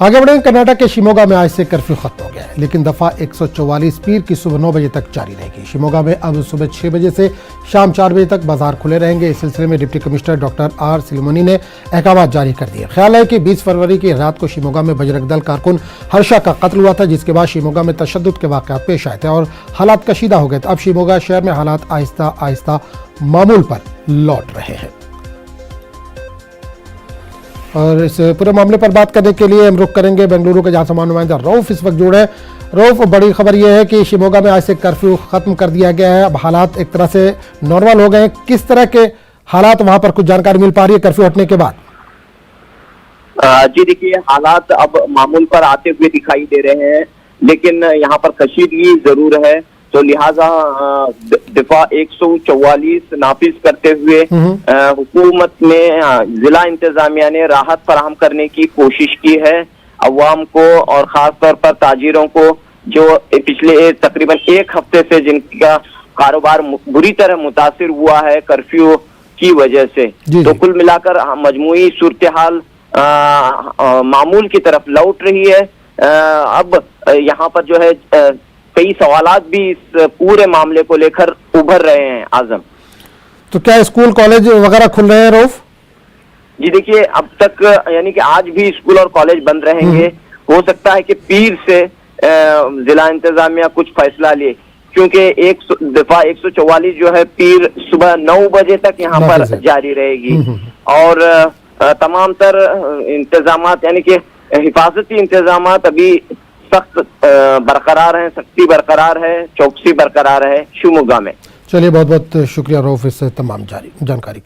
आगे बढ़े। कर्नाटक के शिमोगा में आज से कर्फ्यू खत्म हो गया है, लेकिन दफा 144 पीर की सुबह 9 बजे तक जारी रहेगी। शिमोगा में अब सुबह 6 बजे से शाम 4 बजे तक बाजार खुले रहेंगे। इस सिलसिले में डिप्टी कमिश्नर डॉक्टर आर सिलमोनी ने अहकाम जारी कर दिए। ख्याल है कि 20 फरवरी की रात को शिमोगा में बजरंग दल कारकुन हर्षा का कत्ल हुआ था, जिसके बाद शिमोगा में तशद्दुद के वाक़यात पेश आए थे और हालात कशीदा हो गए थे। अब शिमोगा शहर में हालात आहिस्ता आहिस्ता मामूल पर लौट रहे हैं। और इस पूरे मामले पर बात करने के लिए हम रुख करेंगे बेंगलुरु के, जहां समाचार नुमाइंदा रऊफ इस वक्त जुड़े हैं। रऊफ, बड़ी खबर यह है कि शिमोगा में आज से कर्फ्यू खत्म कर दिया गया है, अब हालात एक तरह से नॉर्मल हो गए हैं। किस तरह के हालात वहां पर, कुछ जानकारी मिल पा रही है कर्फ्यू हटने के बाद? जी देखिए, हालात अब मामूल पर आते हुए दिखाई दे रहे हैं, लेकिन यहाँ पर कशीदगी जरूर है। तो लिहाजा दफा 144 नाफिज करते हुए हुकूमत ने, जिला इंतजामिया ने राहत फराहम करने की कोशिश की है अवाम को, और खास तौर पर ताजिरों को, जो पिछले तकरीबन एक हफ्ते से जिनका कारोबार बुरी तरह मुतासिर हुआ है कर्फ्यू की वजह से। तो कुल मिलाकर मजमूई सूरत हाल मामूल की तरफ लौट रही है। अब यहाँ पर जो है कई सवालात भी इस पूरे मामले को लेकर उभर रहे हैं। आजम, तो क्या स्कूल कॉलेज वगैरह खुल रहे हैं रऊफ? जी देखिए, अब तक यानी कि आज भी स्कूल और कॉलेज बंद रहेंगे। हो सकता है कि पीर से जिला इंतजामिया कुछ फैसला ले, क्योंकि एक दफा 144 जो है पीर सुबह 9 बजे तक यहाँ पर जारी रहेगी और तमाम तर इंतजामात यानी कि हिफाजती इंतजामात अभी सख्त बरकरार है, सख्ती बरकरार है, चौकसी बरकरार है शिमोगा में। चलिए, बहुत बहुत शुक्रिया रऊफ इस तमाम जानकारी के लिए।